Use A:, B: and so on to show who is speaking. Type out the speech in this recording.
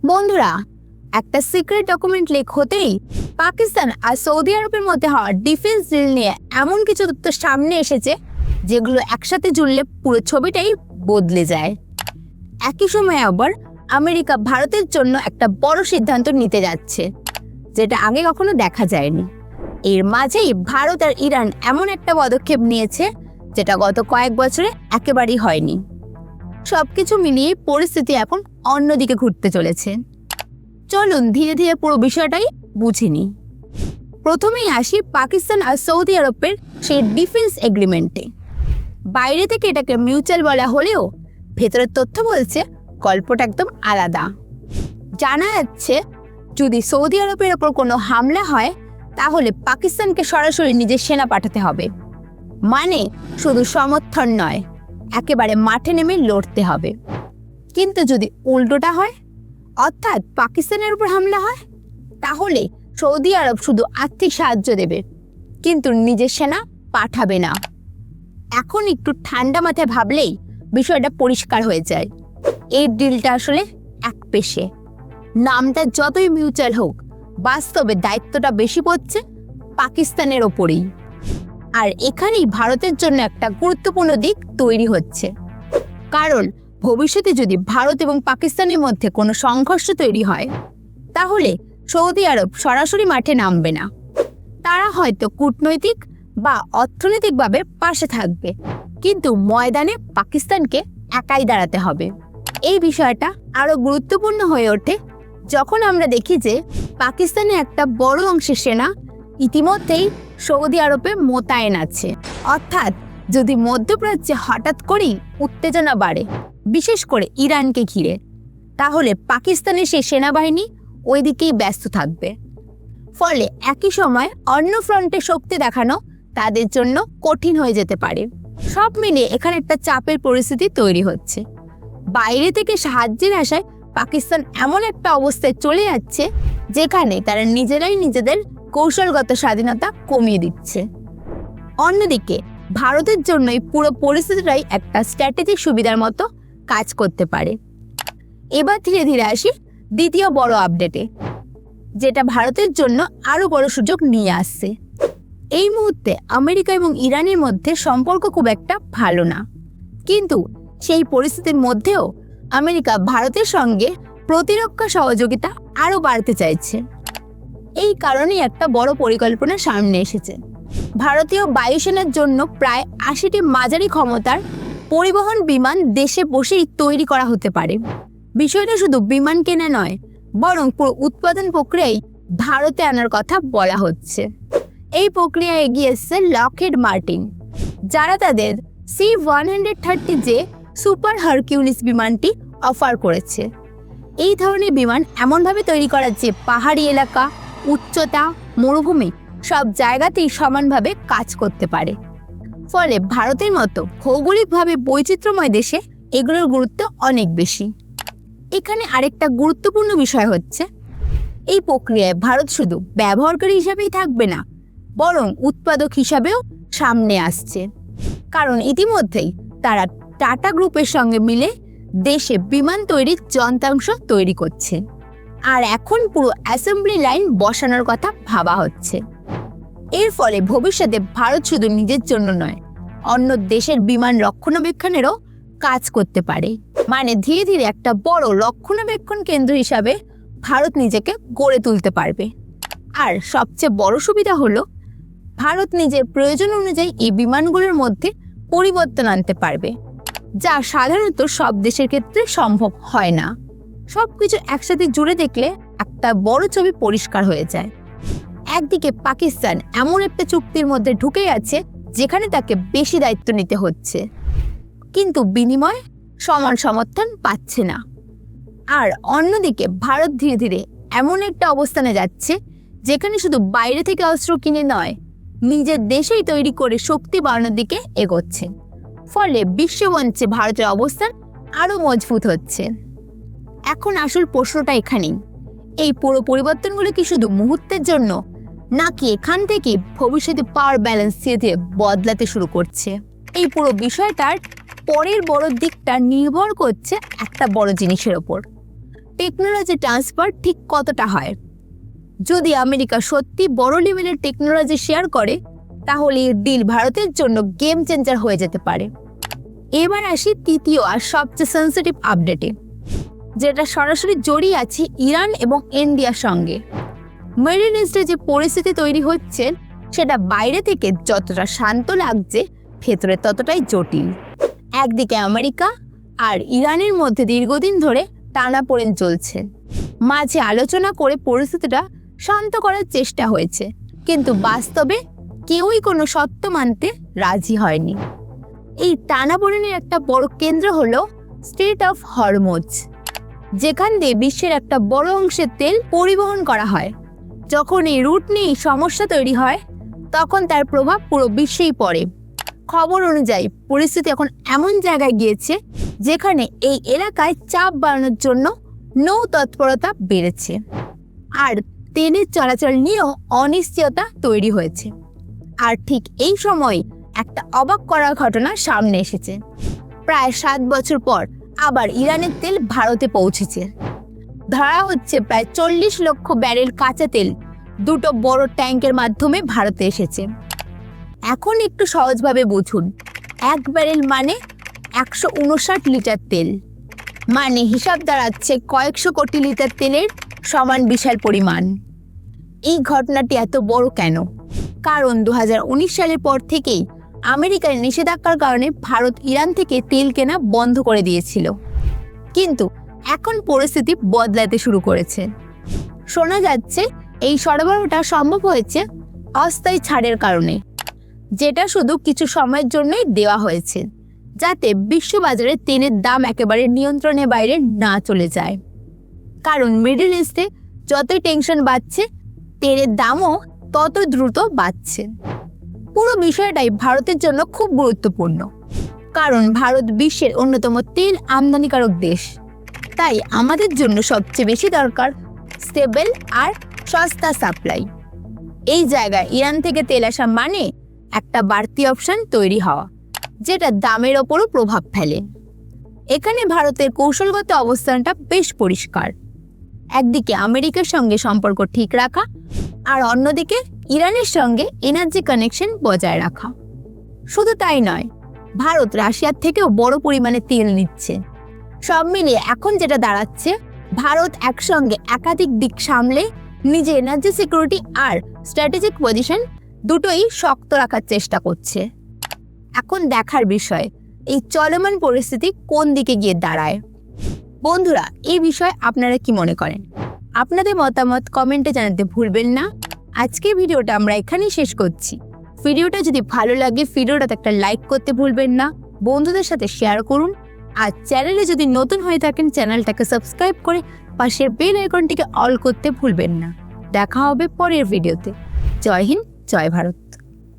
A: বন্ধুরা, একটা secret document leak হতেই পাকিস্তান আর সৌদি আরবের মধ্যে হওয়া ডিফেন্স ডিল নিয়ে এমন কিছু তথ্য সামনে এসেছে যেগুলো একসাথে জুড়লে পুরো ছবিটাই বদলে যায়। একই সময় আবার আমেরিকা ভারতের জন্য একটা বড় সিদ্ধান্ত নিতে যাচ্ছে, যেটা আগে কখনো দেখা যায়নি। এর মাঝেই ভারত আর ইরান এমন একটা পদক্ষেপ নিয়েছে যেটা গত কয়েক বছরে একেবারেই হয়নি। সবকিছু মিলিয়ে পরিস্থিতি এখন অন্যদিকে ঘুরতে চলেছে। চলুন ধীরে ধীরে পুরো বিষয়টাই বুঝে নিই। প্রথমেই আসি পাকিস্তান আর সৌদি আরবের সেই ডিফেন্স এগ্রিমেন্টে। বাইরে থেকে এটাকে মিউচুয়াল বলা হলেও ভেতরের তথ্য বলছে গল্পটা একদম আলাদা। জানা যাচ্ছে যদি সৌদি আরবের ওপর কোনো হামলা হয় তাহলে পাকিস্তানকে সরাসরি নিজের সেনা পাঠাতে হবে, মানে শুধু সমর্থন নয়, একেবারে মাঠে নেমে লড়তে হবে। কিন্তু যদি উল্টোটা হয়, অর্থাৎ পাকিস্তানের উপর হামলা হয়, তাহলে সৌদি আরব শুধু আর্থিক সাহায্য দেবে কিন্তু নিজের সেনা পাঠাবে না। এখন একটু ঠান্ডা মাথায় ভাবলেই বিষয়টা পরিষ্কার হয়ে যায়। এই ডিলটা আসলে একপেশে। নামটা যতই মিউচুয়াল হোক, বাস্তবে দায়িত্বটা বেশি পড়ছে পাকিস্তানের ওপরেই। আর এখানেই ভারতের জন্য একটা গুরুত্বপূর্ণ দিক তৈরি হচ্ছে, কারণ ভবিষ্যতে যদি ভারত এবং পাকিস্তানের মধ্যে কোনো সংঘর্ষ তৈরি হয় তাহলে সৌদি আরব সরাসরি মাঠে নামবে না। তারা হয়তো কূটনৈতিক বা অর্থনৈতিকভাবে পাশে থাকবে, কিন্তু ময়দানে পাকিস্তানকে একাই দাঁড়াতে হবে। এই বিষয়টা আরো গুরুত্বপূর্ণ হয়ে ওঠে যখন আমরা দেখি যে পাকিস্তানের একটা বড় অংশের সেনা ইতিমধ্যেই সৌদি আরবে মোতায়েন আছে। অর্থাৎ যদি মধ্যপ্রাচ্যে হঠাৎ করেই উত্তেজনা বাড়ে, বিশেষ করে ইরানকে ঘিরে, তাহলে পাকিস্তানের সেই সেনাবাহিনী ওই দিকেই ব্যস্ত থাকবে। ফলে একই সময় অন্য ফ্রন্টে শক্তি দেখানো তাদের জন্য কঠিন হয়ে যেতে পারে। সব মিলিয়ে এখানে একটা চাপের পরিস্থিতি তৈরি হচ্ছে। বাইরে থেকে সাহায্যের আশায় পাকিস্তান এমন একটা অবস্থায় চলে যাচ্ছে যেখানে তারা নিজেরাই নিজেদের কৌশলগত স্বাধীনতা কমিয়ে দিচ্ছে। অন্যদিকে ভারতের জন্য এই পুরো পরিস্থিতিটাই একটা স্ট্র্যাটেজিক সুবিধার মতো কাজ করতে পারে। এবার ধীরে ধীরে আসি দ্বিতীয় বড় আপডেটে, যেটা ভারতের জন্য আরো বড় সুযোগ নিয়ে আসছে। এই মুহূর্তে আমেরিকা এবং ইরানের মধ্যে সম্পর্ক খুব একটা ভালো না, কিন্তু সেই পরিস্থিতির মধ্যেও আমেরিকা ভারতের সঙ্গে প্রতিরক্ষা সহযোগিতা আরো বাড়তে চাইছে। এই কারণেই একটা বড় পরিকল্পনা সামনে এসেছে। ভারতীয় বায়ুসেনার জন্য প্রায় ৮০টি মাঝারি ক্ষমতার পরিবহন বিমান দেশে বসেই তৈরি করা হতে পারে। বিষয়টা শুধু বিমান কেনা নয়, বরং পুরো উৎপাদন প্রক্রিয়ায় ভারতে আনার কথা বলা হচ্ছে। এই প্রক্রিয়া এগিয়ে এসছে লকহিড মার্টিন, যারা তাদের C-130J সুপার হারকিউলিস বিমানটি অফার করেছে। এই ধরনের বিমান এমনভাবে তৈরি করা যে পাহাড়ি এলাকা, উচ্চতা, মরুভূমি সব জায়গাতেই সমানভাবে কাজ করতে পারে। ফলে ভারতের মতো ভৌগোলিকভাবে বৈচিত্র্যময় দেশে এগুলোর গুরুত্ব অনেক বেশি। এখানে আরেকটা গুরুত্বপূর্ণ বিষয় হচ্ছে, এই প্রক্রিয়ায় ভারত শুধু ব্যবহারকারী হিসাবেই থাকবে না, বরং উৎপাদক হিসাবেও সামনে আসছে। কারণ ইতিমধ্যেই তারা টাটা গ্রুপের সঙ্গে মিলে দেশে বিমান তৈরির যন্ত্রাংশ তৈরি করছে, আর এখন পুরো অ্যাসেম্বলি লাইন বসানোর কথা ভাবা হচ্ছে। এর ফলে ভবিষ্যতে ভারত শুধু নিজের জন্য নয়, অন্য দেশের বিমান রক্ষণাবেক্ষণেরও কাজ করতে পারে। মানে ধীরে ধীরে একটা বড় রক্ষণাবেক্ষণ কেন্দ্র হিসাবে ভারত নিজেকে গড়ে তুলতে পারবে। আর সবচেয়ে বড় সুবিধা হলো ভারত নিজের প্রয়োজন অনুযায়ী এই বিমানগুলোর মধ্যে পরিবর্তন আনতে পারবে, যা সাধারণত সব দেশের ক্ষেত্রে সম্ভব হয় না। সবকিছু একসাথে জুড়ে দেখলে একটা বড় ছবি পরিষ্কার হয়ে যায়। একদিকে পাকিস্তান এমন একটা চুক্তির মধ্যে ঢুকে আছে যেখানে তাকে বেশি দায়িত্ব নিতে হচ্ছে, কিন্তু বিনিময়ে সমান সমর্থন পাচ্ছে না। আর অন্যদিকে ভারত ধীরে ধীরে এমন একটা অবস্থানে যাচ্ছে যেখানে শুধু বাইরে থেকে অস্ত্র কিনে নয়, নিজের দেশেই তৈরি করে শক্তি বাড়ানোর দিকে এগোচ্ছে। ফলে বিশ্বমঞ্চে ভারতের অবস্থান আরো মজবুত হচ্ছে। এখন আসল প্রশ্নটা এখানেই, এই পুরো পরিবর্তনগুলো কি শুধু মুহূর্তের জন্য, নাকি এখান থেকে ভবিষ্যতে পাওয়ার ব্যালেন্স ধীরে ধীরে বদলাতে শুরু করছে? এই পুরো বিষয়টার পরের বড় দিকটা নির্ভর করছে একটা বড় জিনিসের ওপর, টেকনোলজি ট্রান্সফার ঠিক কতটা হয়। যদি আমেরিকা সত্যি বড় লেভেলের টেকনোলজি শেয়ার করে তাহলে এই ডিল ভারতের জন্য গেম চেঞ্জার হয়ে যেতে পারে। এবার আসি তৃতীয় আর সবচেয়ে সেন্সিটিভ আপডেটে, যেটা সরাসরি জড়িয়ে আছে ইরান এবং ইন্ডিয়ার সঙ্গে। মিডল ইস্টে যে পরিস্থিতি তৈরি হচ্ছে সেটা বাইরে থেকে যতটা শান্ত লাগছে ভেতরে ততটাই জটিল। একদিকে আমেরিকা আর ইরানের মধ্যে দীর্ঘদিন ধরে টানাপোড়েন চলছে। মাঝে আলোচনা করে পরিস্থিতিটা শান্ত করার চেষ্টা হয়েছে, কিন্তু বাস্তবে কেউই কোনো সত্য মানতে রাজি হয়নি। এই টানাপোড়েনের একটা বড় কেন্দ্র হলো স্ট্রেট অফ হরমুজ, যেখান দিয়ে বিশ্বের একটা বড় অংশের তেল পরিবহন করা হয়। যখন এই রুট নিয়ে সমস্যা তৈরি হয় তখন তার প্রভাব পুরো বিশ্বেই পড়ে। খবর অনুযায়ী পরিস্থিতি এখন এমন জায়গায় গিয়েছে যেখানে এই এলাকায় চাপ বাড়ানোর জন্য নৌ তৎপরতা বেড়েছে, আর তেলের চলাচল নিয়েও অনিশ্চয়তা তৈরি হয়েছে। আর ঠিক এই সময় একটা অবাক করার ঘটনা সামনে এসেছে। প্রায় 7 বছর পর আবার ইরানের তেল ভারতে পৌঁছেছে। ধরা হচ্ছে প্রায় 40 লক্ষ ব্যারেল কাঁচা তেল দুটো বড় ট্যাঙ্কের মাধ্যমে ভারতে এসেছে। এখন একটু সহজভাবে বুঝুন, 1 ব্যারেল মানে 159 লিটার তেল, মানে হিসাব দাঁড়াচ্ছে কয়েকশো কোটি লিটার তেলের সমান বিশাল পরিমাণ। এই ঘটনাটি এত বড় কেন? কারণ 2019 সালের পর থেকেই আমেরিকার নিষেধাজ্ঞার কারণে ভারত ইরান থেকে তেল কেনা বন্ধ করে দিয়েছিল, কিন্তু এখন পরিস্থিতি বদলাতে শুরু করেছে। শোনা যাচ্ছে এই সরবরাহটা সম্ভব হয়েছে অস্থায়ী ছাড়ের কারণে, যেটা শুধু কিছু সময়ের জন্যই দেওয়া হয়েছে, যাতে বিশ্ববাজারে তেলের দাম একেবারে নিয়ন্ত্রণের বাইরে না চলে যায়। কারণ মিডল ইস্টে যতই টেনশন বাড়ছে তেলের দামও তত দ্রুত বাড়ছে। পুরো বিষয়টাই ভারতের জন্য খুব গুরুত্বপূর্ণ, কারণ ভারত বিশ্বের অন্যতম তেল আমদানিকারক দেশ। তাই আমাদের জন্য সবচেয়ে বেশি দরকার স্টেবল আর সস্তা সাপ্লাই। এই জায়গায় ইরান থেকে তেল আসা মানে একটা বাড়তি অপশন তৈরি হওয়া, যেটা দামের ওপরও প্রভাব ফেলে। এখানে ভারতের কৌশলগত অবস্থানটা বেশ পরিষ্কার। একদিকে আমেরিকার সঙ্গে সম্পর্ক ঠিক রাখা, আর অন্যদিকে ইরানের সঙ্গে এনার্জি কানেকশন বজায় রাখা। শুধু তাই নয়, ভারত রাশিয়ার থেকেও বড় পরিমাণে তেল নিচ্ছে। সব মিলিয়ে এখন যেটা দাঁড়াচ্ছে, ভারত একসঙ্গে একাধিক দিক সামলে নিজে এনার্জি সিকিউরিটি আর স্ট্র্যাটেজিক পজিশন দুটোই শক্ত রাখার চেষ্টা করছে। এখন দেখার বিষয় এই চলমান পরিস্থিতি কোন দিকে গিয়ে দাঁড়ায়। বন্ধুরা, এই বিষয়ে আপনারা কি মনে করেন? আপনাদের মতামত কমেন্টে জানাতে ভুলবেন না। আজকের ভিডিওটা আমরা এখানেই শেষ করছি। ভিডিওটা যদি ভালো লাগে ভিডিওটাতে একটা লাইক করতে ভুলবেন না, বন্ধুদের সাথে শেয়ার করুন, আর চ্যানেলে যদি নতুন হয়ে থাকেন চ্যানেলটাকে সাবস্ক্রাইব করে পাশের বেল আইকনটিকে অল করতে ভুলবেন না। দেখা হবে পরের ভিডিওতে। জয় হিন্দ, জয় ভারত।